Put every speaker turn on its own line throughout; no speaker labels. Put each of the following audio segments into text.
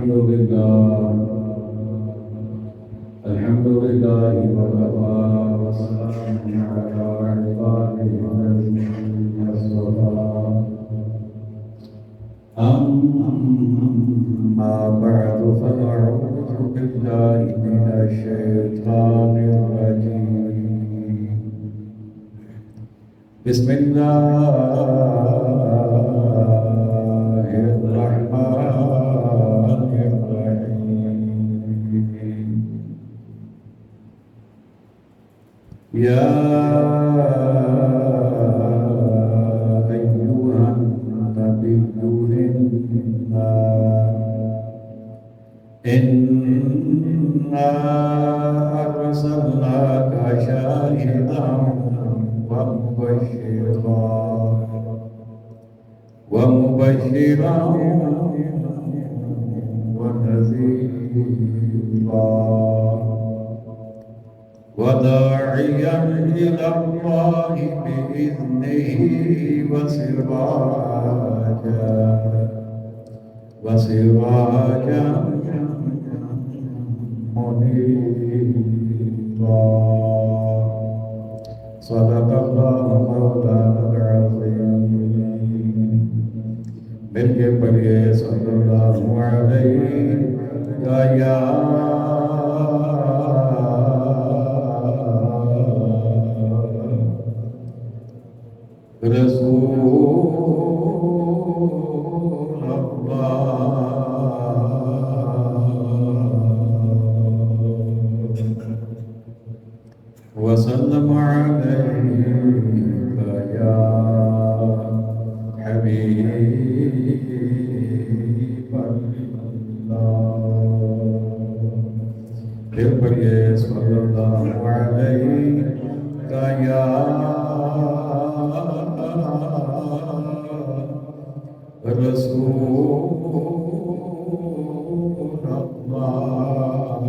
الحمد لله وكفى وسلام على عباده الذين اصطفى أما بعد فأعوذ بالله من الشيطان الرجيم بسم الله الرحمن الرحيم يا أيها النبي إنا أرسلناك شاهدا ومبشرا ونذيرا وداعيا إلى الله بإذنه وسراجا منيرا صدق الله مولانا العظيم مل کے پڑھیے صلی اللہ علیہ یا رسول اللہ وسلم عليك يا حبيب الله پھر پڑھیے صلی اللہ علیہ یا رسول اللہ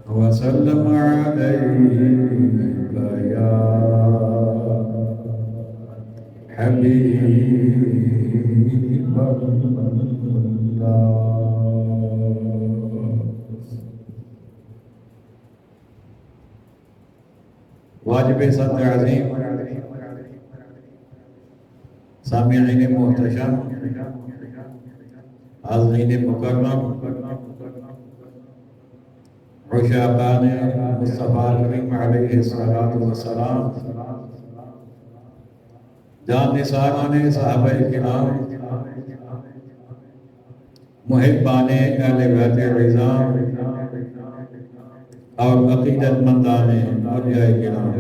وسلم عليك يا حبيب الله واجب صد عظیم سامعین محتشم حاضرین مکرم عشاقان مصطفیٰ کریم علیہ السلام جان نثاران صحابہ کرام محبان اہل بیت عظام اور عقیدت مندان اولیاء کرام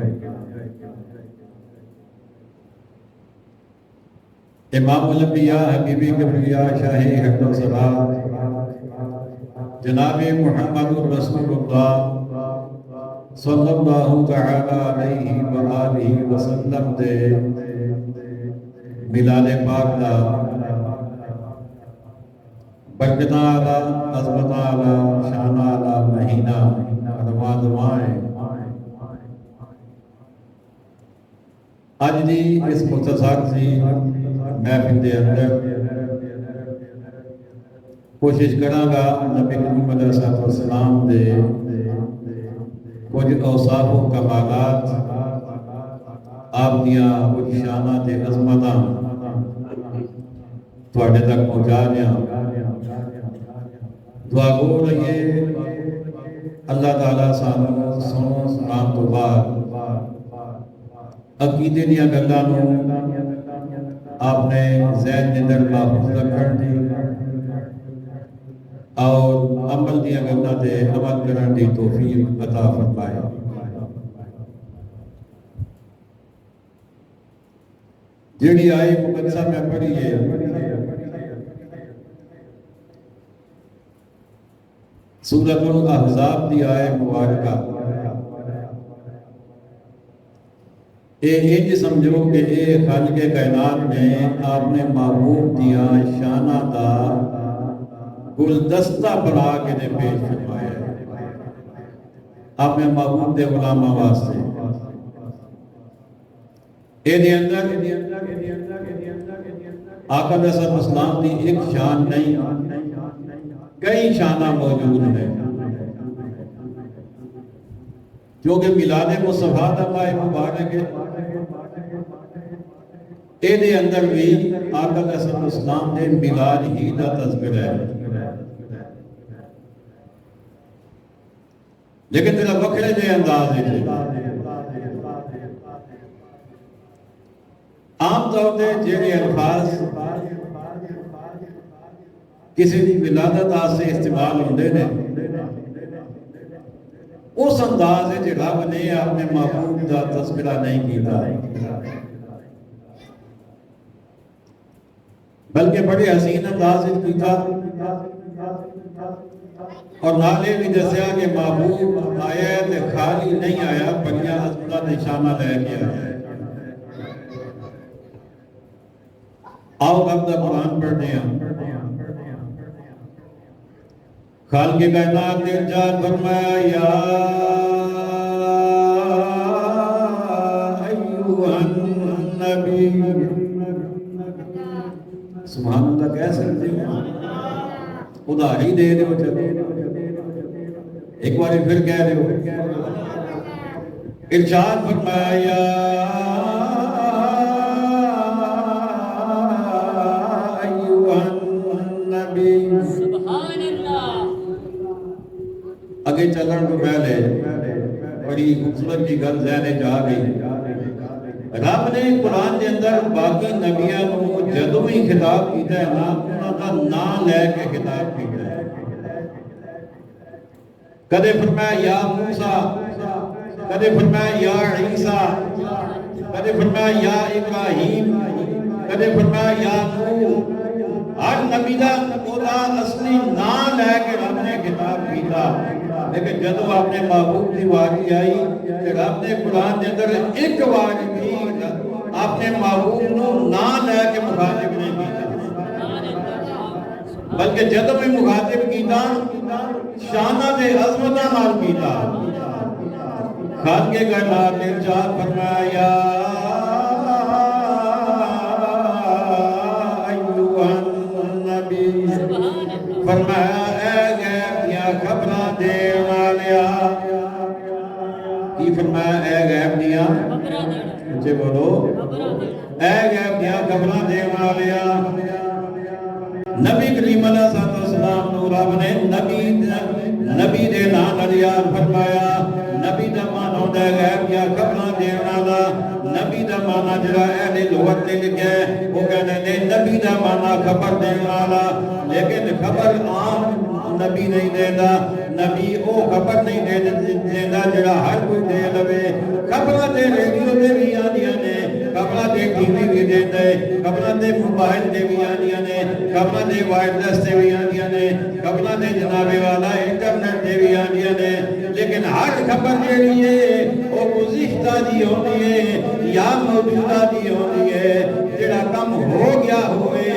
امام الانبیاء حبیبی کبریاء شاہی حق و صلاح جناب محمد رسول اللہ صلی اللہ تعالی علیہ وآلہ وسلم دے ملاد پاک دا برکتہ آلہ عظمتہ آلہ شانہ آلہ مہینہ رواں دعائیں اج دی اس مختصر سی محفل دے اندر کوشش کراں گا نبی کریم علیہ السلام دے کچھ اوصاف و کمالات آپ دیاں کچھ شانہ تے عظمتاں تواڈے تک پہنچا دیاں دعا گو رہیے اللہ تعالیٰ سانو سنو سلام تو بعد عقیدے دیاں گلاں نوں آپ نے ذہن دے اندر محفوظ رکھن دی اور عمل دیا گلاں تے عمل کرن دی توفیق عطا فرمائے جیڑی آئی مقدسہ میں پڑھی ہے سورۃ الاحزاب دی آئے مبارکہ اے انج سمجھو کہ اے خالق کائنات نے آپ نے محبوب دیا شانہ دا گلدستہ بنا کے نے پیش فرمایا ہے آپ نے محبوب دے غلامہ واسطے یہ اندر آقا علیہ السلام کی ایک شان نہیں، کئی شانہ موجود ہیں، کیونکہ میلاد مصطفیٰ دا ماہ مبارک ہے، یہ اندر بھی آقا علیہ السلام نے میلاد ہی دا تذکرہ ہے، لیکن تیرا وکھرے دے انداز ہے۔ عام طور پہ جڑے الفاظ کسی دی ولادت واسطے استعمال ہوندے نے، اس انداز ہے کہ رب نے اپنے محبوب دا تذکرہ نہیں کیتا، بلکہ بڑے حسین انداز سے کیتا، اور نالے بھی دسیا کہ محبوب آیا ہے تے خالی نہیں آیا، بڑیاں عظمتاں نشانہ لے کے آیا ہے۔ آؤ اب دا قرآن پڑھنے ہیں۔ خالق کائنات نے ارشاد فرمایا، یا ایھا النبی، سبحان اللہ کہہ سکتے ہیں، ادھاری دے دو، چلو ایک بار پھر کہہ دو، ارشاد فرمایا، یا آگے چلن تو پہلے بڑی خوبصورت کی گل ذہن جا گئی۔ رب نے قرآن کے اندر باقی نبیاں کو جدوں ہی خطاب کیتا ہے نا، انہاں دا نام لے کے خطاب کیتا ہے۔ کدے فرمایا یا موسیٰ، کدے فرمایا یا عیسیٰ، کدے فرمایا یا ابراہیم، کدے فرمایا یا نوح۔ ہر نبی دا اصلی نام لے کے رب نے خطاب کیتا، لیکن جدو اپنے محبوب کی واری آئی کہ رب نے قرآن کے اندر ایک واری بھی اپنے محبوب کو نام لے کے مخاطب نہیں کیتا، بلکہ جدو بھی مخاطب کیتا شانہ دے عظمتہ نال کیتا۔ خالق کائنات نے ارشاد فرمایا، یا ایھا النبی، فرمایا اے غیب دیا خبراں دین والیا۔ کی فرمایا؟ اے غیب دیا، اچھے بولو، اے غیب دیا خبراں دین والیا۔ نبی کریم علیہ السلام نو رب نے نبی دے نام نال فرمایا۔ نبی دا معنی ہوندا ہے غیب دیا خبراں دین والا۔ نبی دا معنی جڑا اہل لغت نے لکھیا ہے وہ کہندے نے نبی دا معنی خبر دین والا، لیکن خبر عام نبی نہیں دیندا، نبی او خبر نہیں دیندا جڑا ہر کوئی دے لوے۔ خبراں تے ریڈیو تے بھی آندیاں نے، خبراں تے ٹی وی بھی دیندا ہے، خبراں تے موبائل تے بھی آندیاں نے، خبراں تے وائرلیس تے بھی آندیاں نے، خبراں تے جناب والا انٹرنیٹ تے بھی آندیاں نے، لیکن ہر خبر جیڑی ہے او گزشتہ دی ہوندی ہے یا موجودہ دی ہوندی ہے۔ جڑا کم ہو گیا ہوئے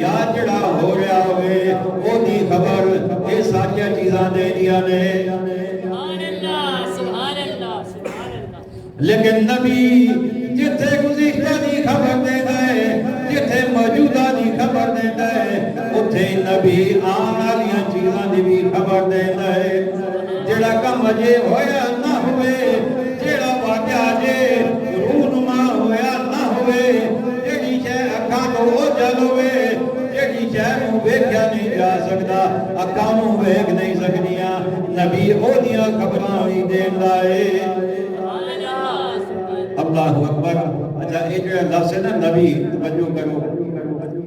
یا جڑا ہو رہا ہوئے او دی خبر یہ ساری چیزاں دے دیا نے۔ سبحان اللہ، سبحان اللہ، سبحان اللہ۔ لیکن نبی جتھے گزشتہ دی خبر دیتا ہے، جتھے موجودہ دی خبر دیتا ہے، اتھے نبی آن والیاں چیزاں دی بھی خبر دیتا ہے۔ جڑا کم اجے ہویا نہ ہوئے، جڑا واقعہ اجے رونما ہویا نہ ہوئے، جڑی شے اکھاں تو اوجھل ہوئے، جڑی شے نوں ویکھیا نہیں جا سکدا، اکھاں نوں ویکھ نہیں سکدیاں، نبی اودیاں خبراں وی دیندا ہے۔ اللہ اکبر۔ اچھا یہ جو لفظ ہے نا نبی، توجہ کرو،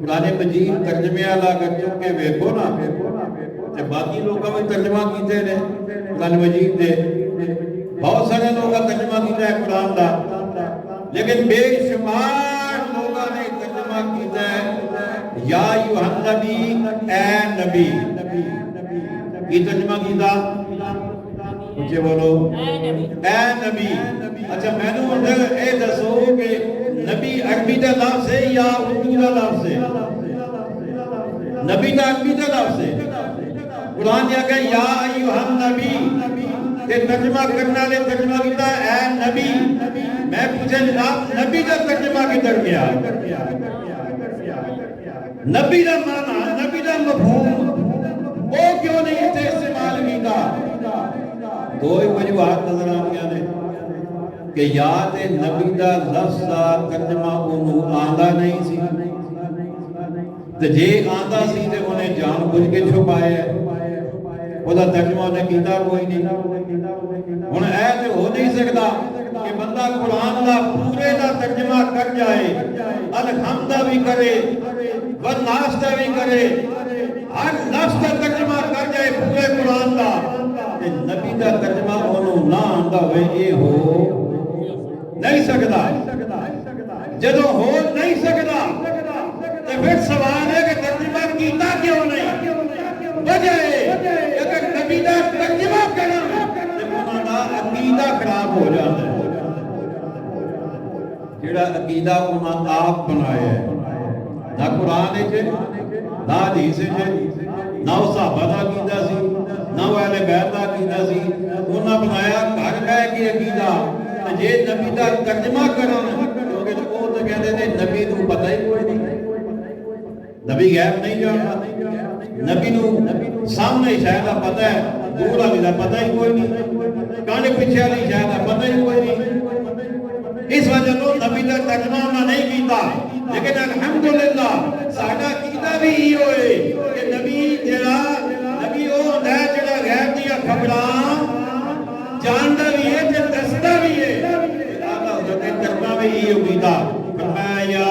قرآن مجید ترجمے والا کر چکے ویکھو نا، تے باقی لوگوں نے ترجمہ کیتے نے قرآن مجید دے، بہت سارے لوگوں ترجمہ کیتا ہے قرآن دا، لیکن بے شمار لوگوں نے ترجمہ کیتا ہے یا ایھا النبی، اے نبی۔ کی ترجمہ کیتا؟ مجھے بولو، اے نبی۔ اچھا میں نے اے دسو کہ نبی عربی دا لفظ ہے یا اردو دا لفظ ہے؟ نبی دا عربی دا لفظ ہے۔ قرآن نے کہا یا ایھا النبی، ਤੇ ਤਰਜਮਾ ਕਰਨ ਵਾਲੇ ਤਰਜਮਾ ਕੀਤਾ ਐ ਨਬੀ। ਮੈਂ ਪੁੱਛਿਆ ਜਨਾਬ ਨਬੀ ਦਾ ਤਰਜਮਾ ਕਿੱਧਰ ਗਿਆ? ਨਬੀ ਦਾ ਮਾਨਾ, ਨਬੀ ਦਾ ਮਫਹੂਮ ਉਹ ਕਿਉਂ ਨਹੀਂ ਇੱਥੇ ਇਸਤੇਮਾਲ ਕੀਤਾ? ਦੋ ਹੀ ਵਜੂਹਾਤ ਨਜ਼ਰ ਆਉਂਦੀਆਂ ਨੇ ਕਿ ਜਾਂ ਤੇ ਨਬੀ ਦਾ ਲਫ਼ਜ਼ ਦਾ ਤਰਜਮਾ ਉਹਨੂੰ ਆਂਦਾ ਨਹੀਂ ਸੀ, ਤੇ ਜੇ ਆਂਦਾ ਸੀ ਤੇ ਉਹਨੇ ਜਾਣ ਬੁੱਝ ਕੇ ਛੁਪਾਇਆ, ਉਹਦਾ ਤਰਜਮਾ ਉਹਨੇ ਕੀਤਾ ਕੋਈ ਨਹੀਂ। ਹੁਣ ਇਹ ਤੇ ਹੋ ਨਹੀਂ ਸਕਦਾ کہ بندہ قرآن دا پورے دا ترجمہ کر جائے، الحمد بھی کرے والناس دا بھی کرے، ہر لفظ دا ترجمہ کر جائے پورے قرآن دا، کہ نبی دا ترجمہ انہوں نہ آندا ہوئے یہ ہو نہیں سکتا۔ جدو ہو نہیں سکتا تو پھر سوال ہے کہ ترجمہ کیتا کیوں نہیں؟ وجہ ہے اگر نبی دا ترجمہ کرنا تو انہوں دا عقیدہ خراب ہو جاتا ہے۔ جڑا عقیدہ انہوں نے آپ بنایا ہے، نہ قرآن ہے نہ حدیث ہے، نہ وہ صحابہ دا عقیدہ سی نہ وہ اہل بیت دا عقیدہ سی، انہوں نے بنایا گھر بہ کے عقیدہ۔ جے نبی دا ترجمہ کرنا کیونکہ وہ تو کہتے ہیں نبی کو پتہ ہی کوئی نہیں، نبی غیب نہیں جانتا، نبی نو سامنے شاید پتہ ہے، دور والی دا پتہ ہی کوئی نہیں، کانے پیچھے والی شاید پتہ ہی کوئی نہیں۔ اس وجہ تو نبی دا ترجمہ انہوں نے نہیں کیتا، لیکن الحمدللہ ساڈا عقیدہ بھی یہ ہوئے کہ نبی جڑا نبی وہ ہوندا ہے جڑا غیب دیا خبراں جاندا بھی ہے تے دسدا بھی ہے۔ اللہ حضرت نے ترجمہ بھی یہ عقیدہ فرمایا یا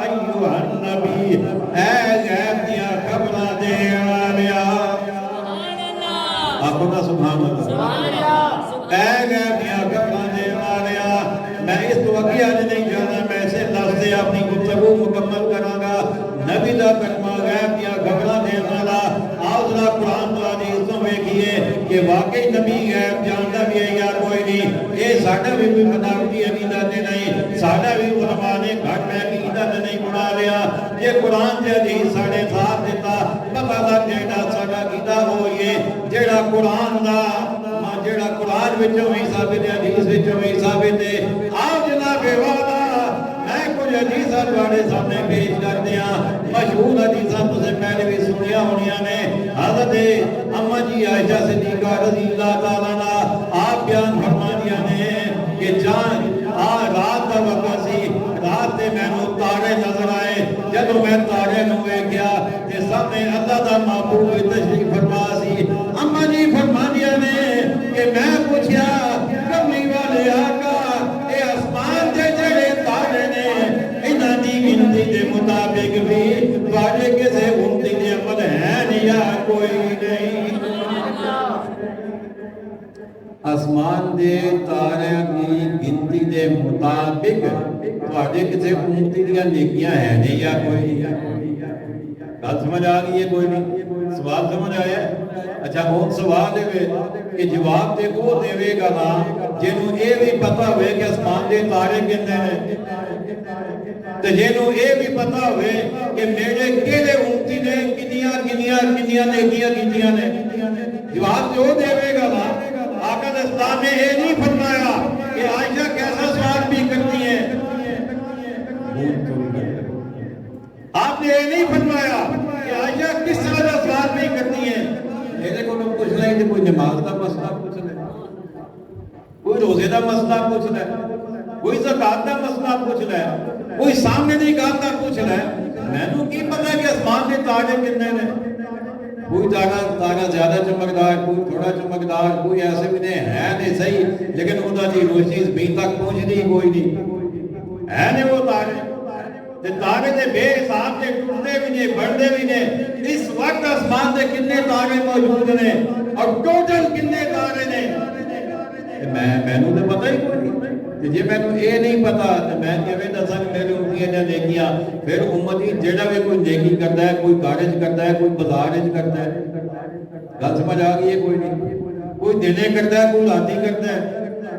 ایھا النبی، اے غیب دیا خبراں دین والیا، آکھو نا سبحان اللہ، اے غیب دیا خبراں دین والیا۔ میں اس تو اگے آج نہیں جانا، میں اسے لفظ سے اپنی گفتگو مکمل کراں گا۔ نبی دا ترجمہ غیب دیا خبراں دین والا، آؤ ذرا قرآن تو حدیث تو ویکھیے کہ واقعی نبی غیب جاندا بھی ہے یا کوئی نہیں۔ یہ ساڈا بھی کوئی بناوٹی عقیدہ تے نہیں، ساڈا بھی علماء نے گھٹ میں عقیدہ تے نہیں بنا لیا۔ یہ قرآن تے حدیث ساڈے ساتھ دیتا پتہ لگ جائے گا ساڈا عقیدہ ہو یہ جڑا قرآن دا جڑا قرآن وچوں بھی ثابت ہے، حدیث وچوں بھی ثابت ہے۔ آؤ جناب والا میں کچھ حدیثاں تواڈے سامنے پیش کر دیاں، مشہور حدیثاں تسیں پہلے بھی سنیا ہونیاں نے۔ حضرت اما جی عائشہ صدیقہ رضی اللہ تعالیٰ عنہا آپ بیان فرماندیاں نے کہ جان رات دا وقت سی، رات تے مینوں تارے نظر آئے، جدوں میں تارے نوں ویکھیا تے سامنے اللہ دا محبوب تشریف فرما سی۔ اما جی فرماندیاں نے کہ میں پوچھیا کملی والے آقا اے آسمان دے جڑے تارے نے انہاں دی گنتی دے مطابق بھی تواڈے کسے گنتی دے عمل ہے یا کوئی نہیں؟ آسمان دے تارے کی گنتی دے مطابق تواڈے کسے گنتی دیاں نیکیاں ہے نہیں یا کوئی نہیں؟ گل سمجھ آ گئی ہے کوئی نہیں؟ سوال سمجھ آیا ہے؟ اچھا ہون سوال ہے کہ جواب تے وہ دے گا نا جنہوں اے بھی پتہ ہوئے کہ آسمان دے تارے کنے ہیں، تے جنہوں اے بھی پتہ ہوئے کہ میرے کیڑے امتی نے کنیاں نیکیاں کیتیاں نے، جواب تے وہ دے گا نا۔ آقا اسلام نے اے نہیں فرمایا کہ عائشہ کیسا سوال بھی کرتی ہیں، آپ نے یہ نہیں فرمایا کہ عائشہ کس طرح کا سوال نہیں کرتی ہیں۔ میرے کو لوگ پوچھ رہے ہیں کوئی نماز کا مسئلہ پوچھ رہے، کوئی روزے کا مسئلہ پوچھ رہے، کوئی زکات کا مسئلہ پوچھ رہے، کوئی سامنے دی گل کا پوچھ رہے۔ میں نے کی پتا کہ آسمان کے تارے کتنے نے؟ کوئی تارا زیادہ چمکدار، کوئی تھوڑا چمکدار، کوئی ایسے بھی نہیں ہے نہیں صحیح، لیکن انہوں دی روشنی زمین تک پہنچتی کوئی نہیں ہے نہیں وہ تارے۔ تارے دے بے حساب کے ٹوٹتے بھی نہیں، بڑھتے بھی نہیں۔ اس وقت آسمان دے کتنے تارے موجود نے اور ٹوٹل کتنے تارے نے؟ میں نے تو پتہ ہی کوئی نہیں۔ جی میں نے یہ نہیں پتا تو میں کیویں دساں کہ میرے امتیاں نے نیکیاں؟ پھر امتی جڑا بھی کوئی نیکی کرتا ہے، کوئی کارج کرتا ہے، کوئی بازار کرتا ہے، گل سمجھ آ گئی ہے کوئی نہیں؟ کوئی دنے کرتا ہے، کوئی راتی کرتا ہے،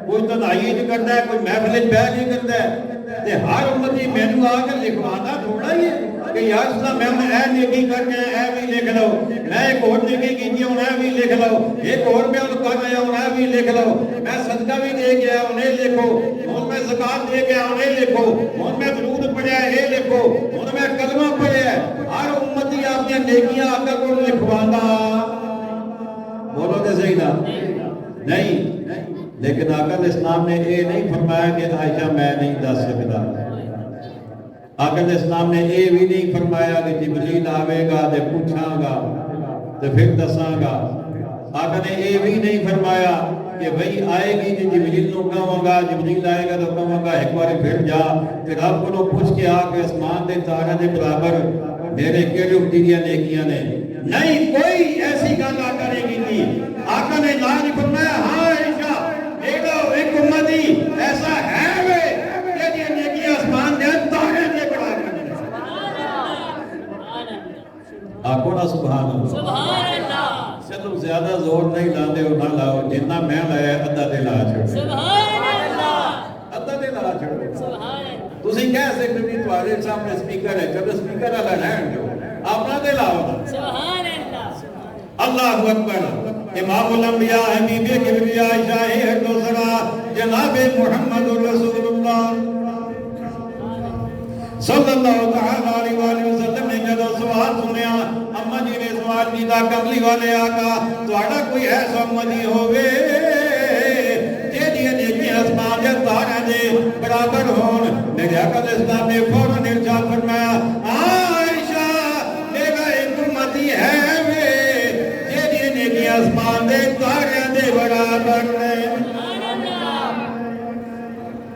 کوئی تنہائی کرتا ہے، کوئی محفل بیٹھ کے کرتا ہے۔ تے ہر امتی مینوں آ کے لکھوانا تھوڑا ہی ہے کہ یا رسول اللہ میں اے نیکی کر کے اے بھی لکھ لو، میں ایک اور نیکی کی ہوں اے بھی لکھ لو، ایک اور میں کر رہا ہوں اے بھی لکھ لو، میں صدقہ بھی دے گیا انہیں لکھو، ہوں میں زکات دے گیا انہیں لکھو، ہوں میں درود پڑھیا اے لکھو، ہوں میں کلمہ پڑھیا ہر امتی اپنی نیکیاں آقا کو لکھوانا، بولو تے صحیح نا نہیں۔ لیکن آقا الاسلام نے یہ نہیں فرمایا کہ عائشہ میں نہیں دس سکتا، آقا الاسلام نے یہ بھی نہیں فرمایا کہ جبریل آوے گا تے پوچھاں گا تے پھر دساں گا، آقا نے یہ بھی نہیں فرمایا کہ بھئی آئے گی کہ جبریل نو کہوں گا، جبریل آئے گا تو کہوں گا ایک بار پھر جا پھر رب کو پوچھ کے آ کے اسمان دے تارے دے برابر میرے کیڑے امتی دیا نیکیاں نے، نہیں کوئی ایسی گل آقا نے کی نہیں۔ آقا نے لا نہیں فرمایا ہاں عائشہ ایک امتی ایسا ہے وے کہ یہ نیکی آسمان دے تارے دے برابر، آقا نا سبحان اللہ، چلو زیادہ زور نہیں لاندے ہو نہ لاؤ، جتنا میں لایا ادھا دے لا چھوڑ، ادھا دے لا چھوڑ، تسی کہہ سکتے بھی تمہارے سامنے سپیکر ہے، چلو سپیکر والا رہن جو اپنا دے لاؤ، اللہ اکبر۔ امام الانبیاء حبیب کبریا شاہ دوسرا جناب محمد رسول اللہ صلی اللہ علیہ وآلہ وسلم نے جدو سوال سنیا، اما جی نے سوال کیتا کملی والے آقا تہاڈا کوئی ایسا امتی ہووے جیڑی نیکی آسمان دے تارے دے برابر ہون، میرے آقا الاسلام نے فوراً ارشاد فرمایا عائشہ میرا ایک امتی ہے وے جیڑی نیکی آسمان دے تارے دے برابر نے۔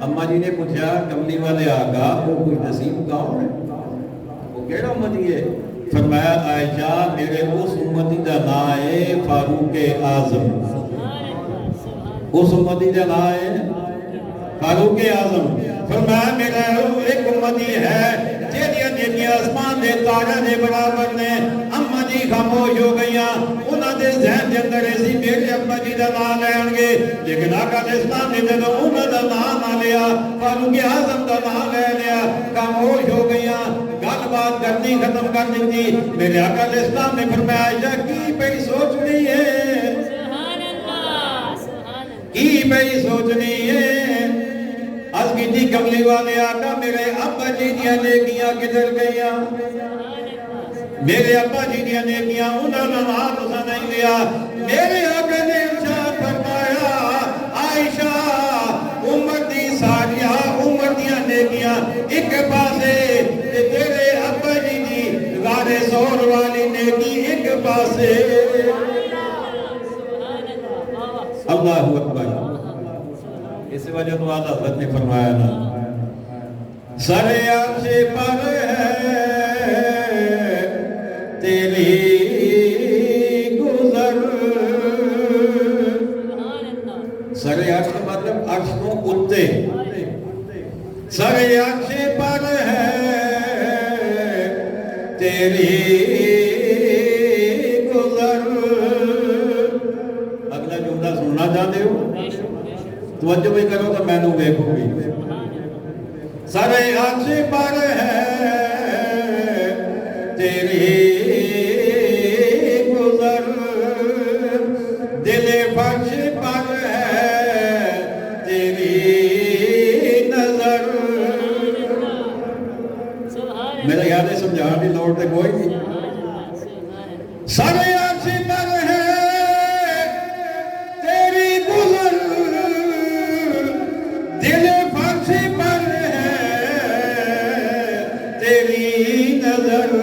اما جی نے پوچھا کملی والے آقا وہ کوئی نصیب کون ہے، وہ کیڑا امتی ہے؟ فرمایا عائشہ میرے اس امتی دا نام ہے فاروق اعظم، اس امتی دا نام ہے فاروق اعظم۔ فرمایا میرا ایک امتی ہے جیڑیاں نیکیاں آسمان دے تارے دے برابر نے۔ اما جی خاموش ہو گئیاں، انہاں دے ذہن دے اندر ایسی میرے ابا جی دا نام لین گے، لیکن آقا الاسلام نے جدوں انہاں دا نام نہ لیا، فاروق اعظم دا نام لے لیا، خاموش ہو گئیاں، گل بات کرنی ختم کر دیتی۔ میرے آقا الاسلام نے فرمایا عائشہ کی پئی سوچنی ہے، کی پئی سوچنی ہے؟ از کی کملی والے آقا میرے ابا جی دیا نیکیاں کدھر گئیاں، میرے ابا جی دیا نیکیاں انہوں نے نام تسا نہیں لیا۔ میرے آقا نے ارشاد فرمایا عائشہ عمر دی ساریاں عمر دیا نیکیاں ایک پاسے تیرے ابا جی دی غار سور والی نیکی ایک پاسے۔ اللہ اکبر۔ اس وجہ تو آدھا حضرت نے فرمایا نا سر عرش پر ہے تیری گزر، سر عرش کا مطلب عرش کو اٹھتے، سر عرش پر ہے تیری گزر۔ اگلا جملہ سننا چاہتے ہو توجہ بھی کرو تو میں نو دیکھو گی۔ سر عرش پر ہے تیری گزر، دل فرش پر ہے تیری نظر۔ میرا یاد ہے سمجھا بھی لوڑ تے کوئی نہیں۔ سر عرش پر ہے تیری گزر، دل فرش پر ہے تیری نظر۔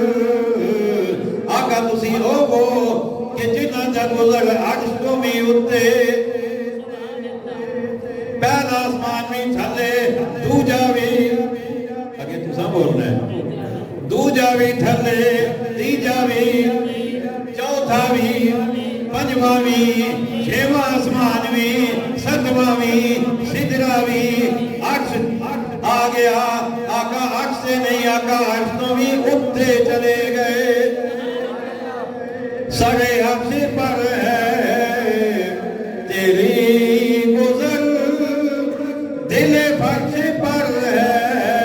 آقا تسی ہوگو کہ جنہ دا گزر عرش تو بھی اتے، پہلا آسمان بھی تھلے دوجا بھی، اگے تسا بولنا ہے، دوجا بھی تھلے تیجا بھی چوتھا بھی پنجواں بھی چھواں آسمان بھی ستواں بھی سدرا بھی عرش آ گیا۔ آقا عرش سے نہیں، آقا عرش تو بھی اٹھتے چلے گئے۔ سر عرش پر ہے تیری گزر، دل فرش پر ہے